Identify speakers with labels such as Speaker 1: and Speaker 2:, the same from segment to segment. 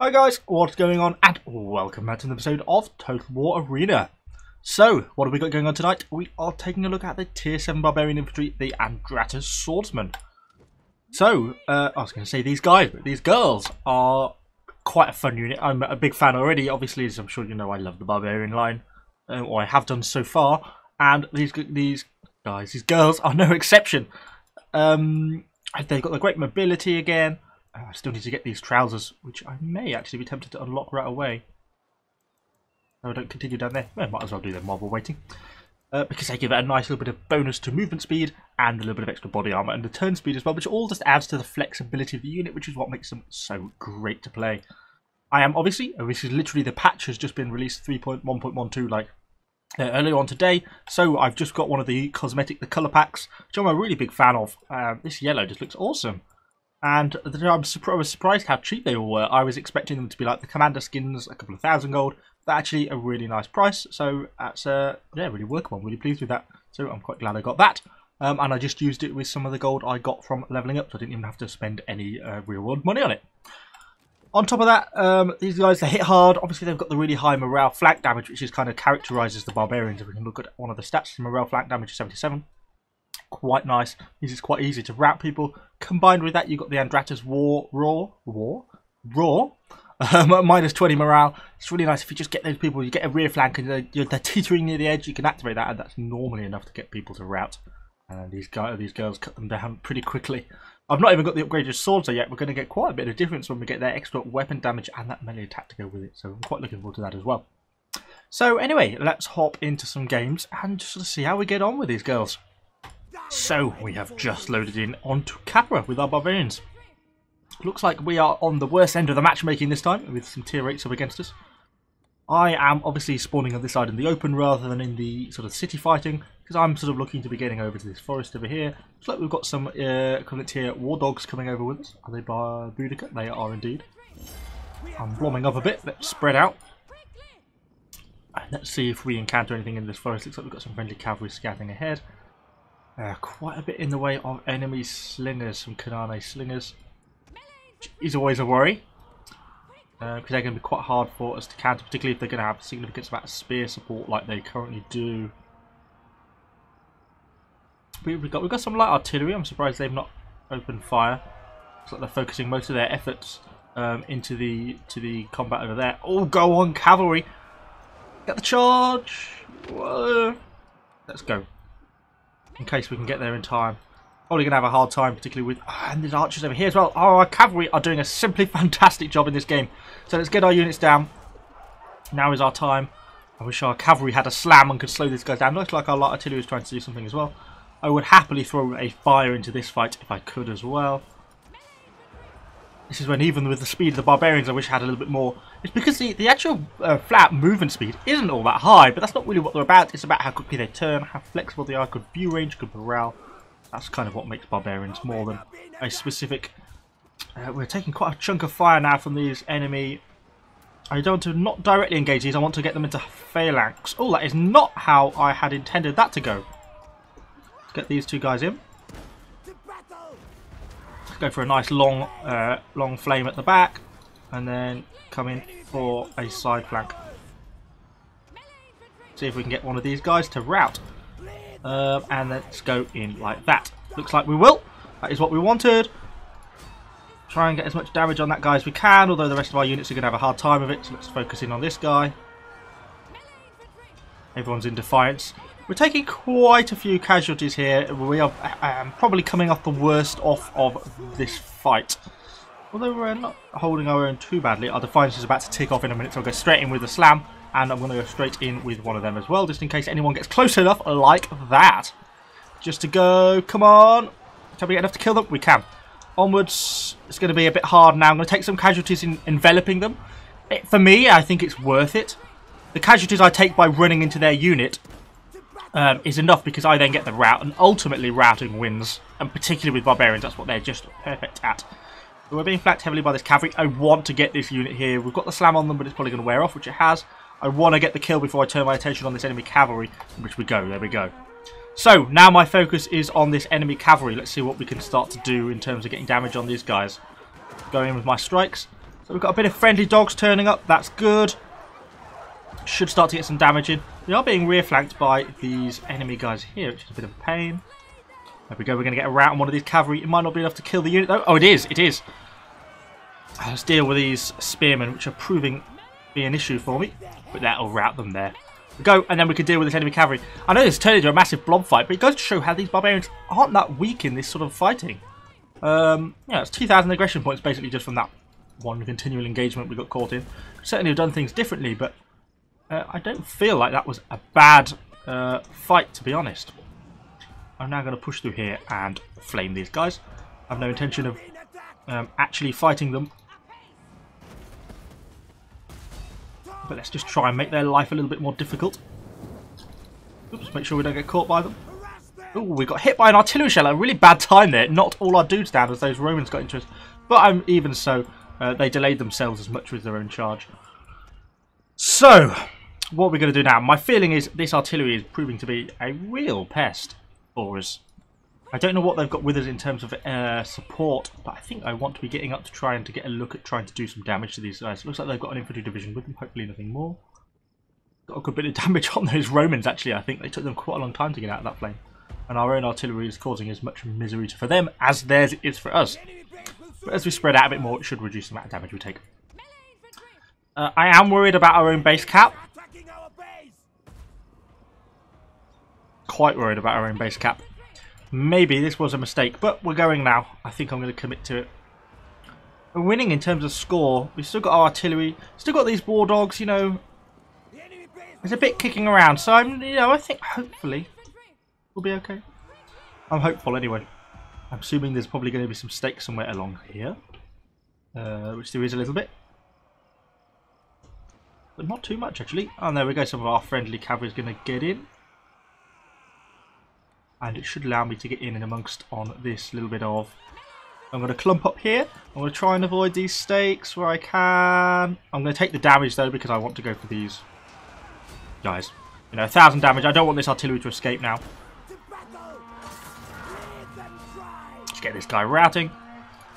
Speaker 1: Hi guys, what's going on, and welcome back to an episode of Total War Arena. So, what have we got going on tonight? We are taking a look at the Tier 7 Barbarian Infantry, the Andratas Swordsman. So, I was going to say these guys, but these girls are quite a fun unit. I'm a big fan already, obviously, as I'm sure you know I love the Barbarian line, or I have done so far, and these girls are no exception. They've got the great mobility again. I still need to get these trousers, which I may actually be tempted to unlock right away. No, I don't continue down there. Well, might as well do them while we're waiting. Because they give it a nice little bit of bonus to movement speed and a little bit of extra body armor and the turn speed as well, which all just adds to the flexibility of the unit, which is what makes them so great to play. I am obviously, this is literally the patch has just been released 3.1.12 like earlier on today, so I've just got one of the the colour packs, which I'm a really big fan of. This yellow just looks awesome. And I was surprised how cheap they all were. I was expecting them to be like the Commander skins, a couple of thousand gold. They're actually a really nice price, so that's yeah, really workable. I'm really pleased with that. So I'm quite glad I got that. And I just used it with some of the gold I got from leveling up, so I didn't even have to spend any real world money on it. On top of that, these guys, they hit hard. Obviously, they've got the really high morale flank damage, which is kind of characterises the Barbarians. If we can look at one of the stats, the morale flank damage is 77. Quite nice. This is quite easy to rout people. Combined with that, you've got the Andratas Raw, minus 20 morale. It's really nice if you just get those people, you get a rear flank and they're teetering near the edge, you can activate that, and that's normally enough to get people to rout. These girls cut them down pretty quickly. I've not even got the upgraded swords yet. We're going to get quite a bit of difference when we get their extra weapon damage and that melee attack to go with it, so I'm quite looking forward to that as well. So anyway, let's hop into some games and just sort of see how we get on with these girls. So, we have just loaded in onto Capra with our Barbarians. Looks like we are on the worst end of the matchmaking this time, with some tier 8s up against us. I am obviously spawning on this side in the open rather than in the sort of city fighting, because I'm sort of looking to be getting over to this forest over here. Looks like we've got some equivalent tier war dogs coming over with us. Are they by Boudica? They are indeed. I'm blomming up a bit, let's spread out. And let's see if we encounter anything in this forest. Looks like we've got some friendly cavalry scouting ahead. Quite a bit in the way of enemy slingers, some Kanane slingers, which is always a worry, because they're going to be quite hard for us to counter, particularly if they're going to have a significant amount of spear support like they currently do. We've got some light artillery. I'm surprised they've not opened fire. Looks like they're focusing most of their efforts into the combat over there. Oh, go on, cavalry! Get the charge! Whoa. Let's go. In case we can get there in time. Probably going to have a hard time, particularly with... and there's archers over here as well. Oh, our cavalry are doing a simply fantastic job in this game. So let's get our units down. Now is our time. I wish our cavalry had a slam and could slow these guys down. Looks like our light artillery is trying to do something as well. I would happily throw a fire into this fight if I could as well. This is when, even with the speed of the Barbarians, I wish I had a little bit more. It's because the actual flat movement speed isn't all that high, but that's not really what they're about. It's about how quickly they turn, how flexible they are, good view range, good morale. That's kind of what makes Barbarians more than a specific... we're taking quite a chunk of fire now from these enemy. I don't want to not directly engage these, I want to get them into phalanx. Oh, that is not how I had intended that to go. Let's get these two guys in. Go for a nice long flame at the back, and then come in for a side flank. See if we can get one of these guys to rout, and let's go in like that. Looks like we will. That is what we wanted. Try and get as much damage on that guy as we can, although the rest of our units are going to have a hard time of it, so let's focus in on this guy. Everyone's in defiance. We're taking quite a few casualties here. We are probably coming off the worst off of this fight. Although we're not holding our own too badly. Our defiance is about to tick off in a minute, so I'll go straight in with the slam. And I'm going to go straight in with one of them as well, just in case anyone gets close enough like that. Just to go, come on. Can we get enough to kill them? We can. Onwards, it's going to be a bit hard now. I'm going to take some casualties in enveloping them. For me, I think it's worth it. The casualties I take by running into their unit is enough, because I then get the rout, and ultimately routing wins, and particularly with Barbarians, that's what they're just perfect at. But we're being flanked heavily by this cavalry. I want to get this unit here. We've got the slam on them, but it's probably going to wear off, which it has. I want to get the kill before I turn my attention on this enemy cavalry, which we go. There we go. So, now my focus is on this enemy cavalry. Let's see what we can start to do in terms of getting damage on these guys. Go in with my strikes. So we've got a bit of friendly dogs turning up. That's good. Should start to get some damage in. We are being rear flanked by these enemy guys here, which is a bit of a pain. There we go. We're going to get a rout on one of these cavalry. It might not be enough to kill the unit though. Oh, it is. It is. Let's deal with these spearmen, which are proving to be an issue for me. But that'll rout them there. We go, and then we can deal with this enemy cavalry. I know this turned into a massive blob fight, but it goes to show how these barbarians aren't that weak in this sort of fighting. Yeah, it's 2,000 aggression points basically just from that one continual engagement we got caught in. Certainly have done things differently, but I don't feel like that was a bad fight, to be honest. I'm now going to push through here and flame these guys. I have no intention of actually fighting them. But let's just try and make their life a little bit more difficult. Oops, make sure we don't get caught by them. Oh, we got hit by an artillery shell at a really bad time there. Knocked all our dudes down as those Romans got into us. But even so, they delayed themselves as much with their own charge. So, what we're going to do now, my feeling is this artillery is proving to be a real pest for us. I don't know what they've got with us in terms of support, but I think I want to be getting up to try and to get a look at trying to do some damage to these guys. It looks like they've got an infantry division with them, hopefully nothing more. Got a good bit of damage on those Romans actually. I think they took them quite a long time to get out of that flame. And our own artillery is causing as much misery for them as theirs is for us. But as we spread out a bit more, it should reduce the amount of damage we take. I am worried about our own base cap. Quite worried about our own base cap. Maybe this was a mistake, but we're going now. I think I'm going to commit to it. We're winning in terms of score. We've still got our artillery. Still got these war dogs, you know. There's a bit kicking around, so I think hopefully we'll be okay. I'm hopeful anyway. I'm assuming there's probably going to be some stakes somewhere along here, which there is a little bit, but not too much actually. And there we go. Some of our friendly cavalry is going to get in. And it should allow me to get in and amongst on this little bit of... I'm going to clump up here. I'm going to try and avoid these stakes where I can. I'm going to take the damage though because I want to go for these guys. 1,000 damage. I don't want this artillery to escape now. Let's get this guy routing.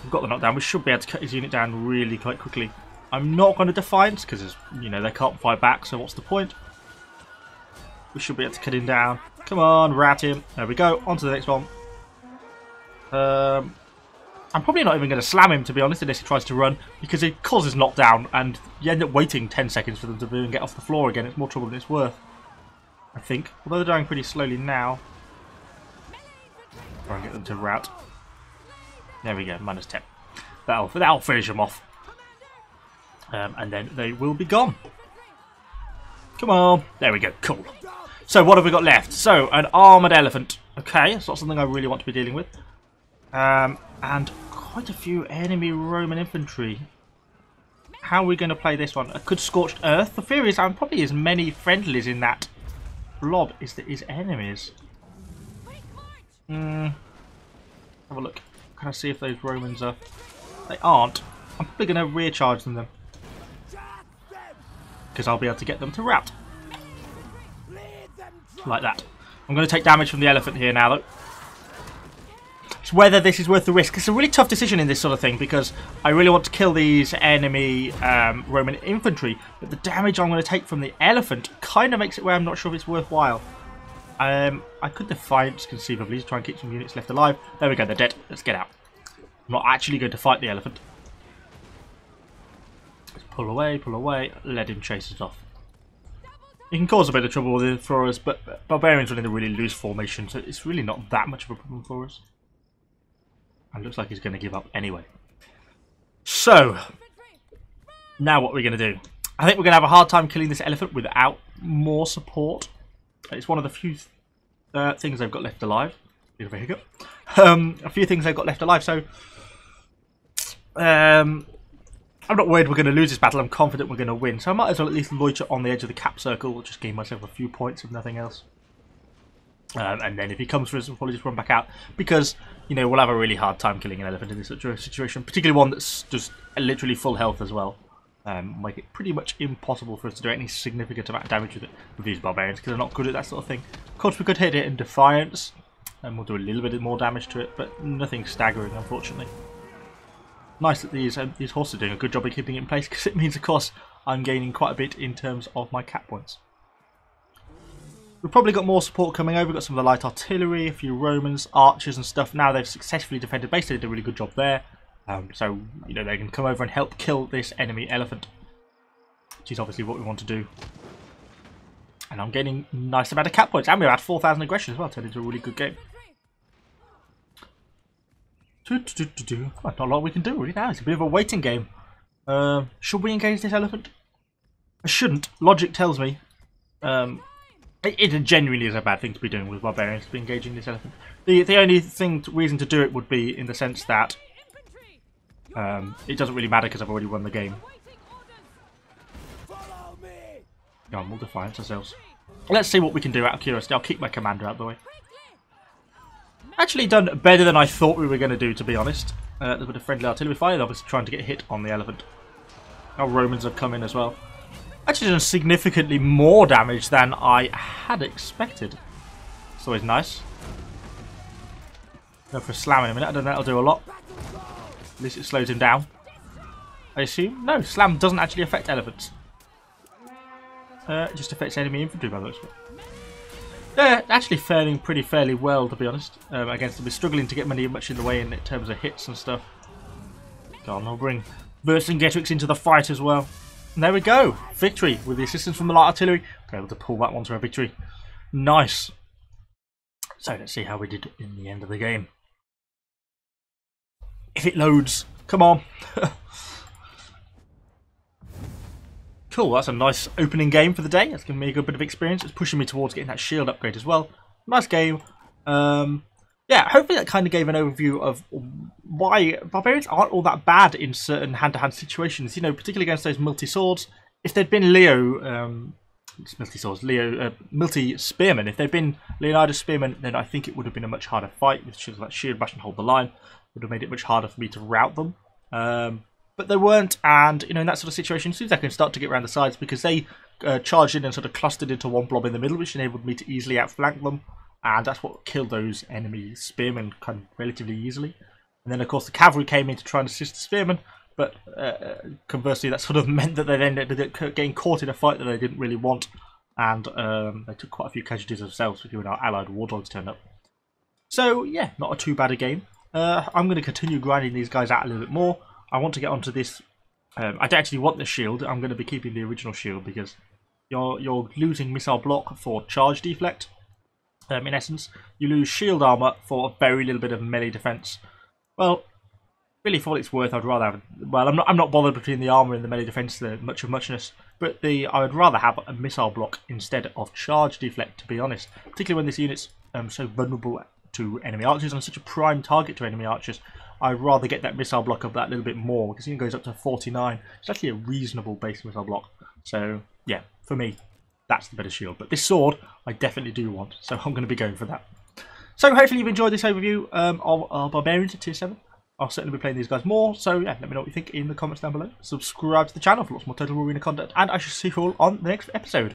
Speaker 1: We've got the knockdown. We should be able to cut his unit down really quite quickly. I'm not going to Defiance because, they can't fight back, so what's the point? We should be able to cut him down. Come on, rat him. There we go. On to the next one. I'm probably not even going to slam him, to be honest, unless he tries to run, because it causes knockdown, and you end up waiting 10 seconds for them to even get off the floor again. It's more trouble than it's worth, I think. Although they're dying pretty slowly now. Try and get them to rout. There we go, -10. That'll finish them off. And then they will be gone. Come on. There we go. Cool. So what have we got left? So, an armoured elephant. Okay, it's not something I really want to be dealing with. And quite a few enemy Roman infantry. How are we going to play this one? A good scorched earth? The fear is I'm probably as many friendlies in that blob as there is enemies. Have a look. Can I see if those Romans are... They aren't. I'm probably going to rear charge them then. Because I'll be able to get them to rout. Like that. I'm going to take damage from the elephant here now though. It's whether this is worth the risk. It's a really tough decision in this sort of thing because I really want to kill these enemy Roman infantry, but the damage I'm going to take from the elephant kind of makes it where I'm not sure if it's worthwhile. I could Defiance conceivably to try and keep some units left alive. There we go, they're dead. Let's get out. I'm not actually going to fight the elephant. Let's pull away, let him chase us off. It can cause a bit of trouble with it for us, but Barbarian's running a really loose formation, so it's really not that much of a problem for us. And it looks like he's going to give up anyway. So, now what we're going to do. I think we're going to have a hard time killing this elephant without more support. It's one of the few things they've got left alive. Bit of a hiccup. A few things they've got left alive, so... I'm not worried we're going to lose this battle. I'm confident we're going to win. So I might as well at least loiter on the edge of the cap circle. Just gain myself a few points if nothing else. And then if he comes for us, we'll probably just run back out. Because, we'll have a really hard time killing an elephant in this situation. Particularly one that's just literally full health as well. Make it pretty much impossible for us to do any significant amount of damage with these barbarians. Because they're not good at that sort of thing. Of course, we could hit it in Defiance. And we'll do a little bit more damage to it. But nothing staggering, unfortunately. nice that these horses are doing a good job of keeping it in place, because it means, of course, I'm gaining quite a bit in terms of my cap points. We've probably got more support coming over. We've got some of the light artillery, a few Romans, archers and stuff. Now they've successfully defended base. They did a really good job there. So, you know, they can come over and help kill this enemy elephant, which is obviously what we want to do. And I'm getting a nice amount of cap points. And we're at 4,000 aggression as well. Turned into a really good game. Not a lot we can do really now. It's a bit of a waiting game. Should we engage this elephant? I shouldn't. Logic tells me. It genuinely is a bad thing to be doing with barbarians, to be engaging this elephant. The only reason to do it would be in the sense that it doesn't really matter because I've already won the game. Go on, we'll defiance ourselves. Let's see what we can do out of curiosity. I'll keep my commander out of the way. Actually done better than I thought we were going to do, to be honest. A little bit of friendly artillery fire, obviously trying to get a hit on the elephant. Our Romans have come in as well. Actually done significantly more damage than I had expected. It's always nice. Go for a slam in a minute. I don't know, that'll do a lot. At least it slows him down, I assume. No, slam doesn't actually affect elephants. It just affects enemy infantry by the looks of it. They're actually faring fairly well, to be honest, against them. We're struggling to get much in the way in terms of hits and stuff. Go on, I'll bring Vercingetorix into the fight as well. And there we go. Victory with the assistance from the light artillery. We're able to pull that one to a victory. Nice. So let's see how we did in the end of the game. If it loads. Come on. Cool, that's a nice opening game for the day. That's giving me a good bit of experience. It's pushing me towards getting that shield upgrade as well. Nice game. Yeah, hopefully that kind of gave an overview of why barbarians aren't all that bad in certain hand-to-hand situations. You know, particularly against those multi-swords. If they'd been multi-spearmen. If they'd been Leonidas spearmen, then I think it would have been a much harder fight. With shields like shield bash and hold the line, would have made it much harder for me to rout them. But they weren't, and you know, in that sort of situation, as soon as I can start to get around the sides, because they charged in and sort of clustered into one blob in the middle, which enabled me to easily outflank them, and that's what killed those enemy spearmen kind of relatively easily. And then, of course, the cavalry came in to try and assist the spearmen, but conversely, that sort of meant that they then ended up getting caught in a fight that they didn't really want, and they took quite a few casualties themselves when our allied war dogs turned up. So, yeah, not too bad a game. I'm going to continue grinding these guys out a little bit more. I want to get onto this. I don't actually want the shield. I'm going to be keeping the original shield because you're losing missile block for charge deflect. In essence, you lose shield armor for a very little bit of melee defense. Well, really, for what it's worth, I'd rather have. Well, I'm not bothered between the armor and the melee defense. The much of muchness, but I would rather have a missile block instead of charge deflect. To be honest, particularly when this unit's so vulnerable to enemy archers and such a prime target to enemy archers. I'd rather get that missile block of that little bit more, because it goes up to 49. It's actually a reasonable base missile block. So, yeah, for me, that's the better shield. But this sword, I definitely do want, so I'm going to be going for that. So, hopefully you've enjoyed this overview of our Barbarians at Tier 7. I'll certainly be playing these guys more, so yeah, let me know what you think in the comments down below. Subscribe to the channel for lots more Total War Arena content, and I shall see you all on the next episode.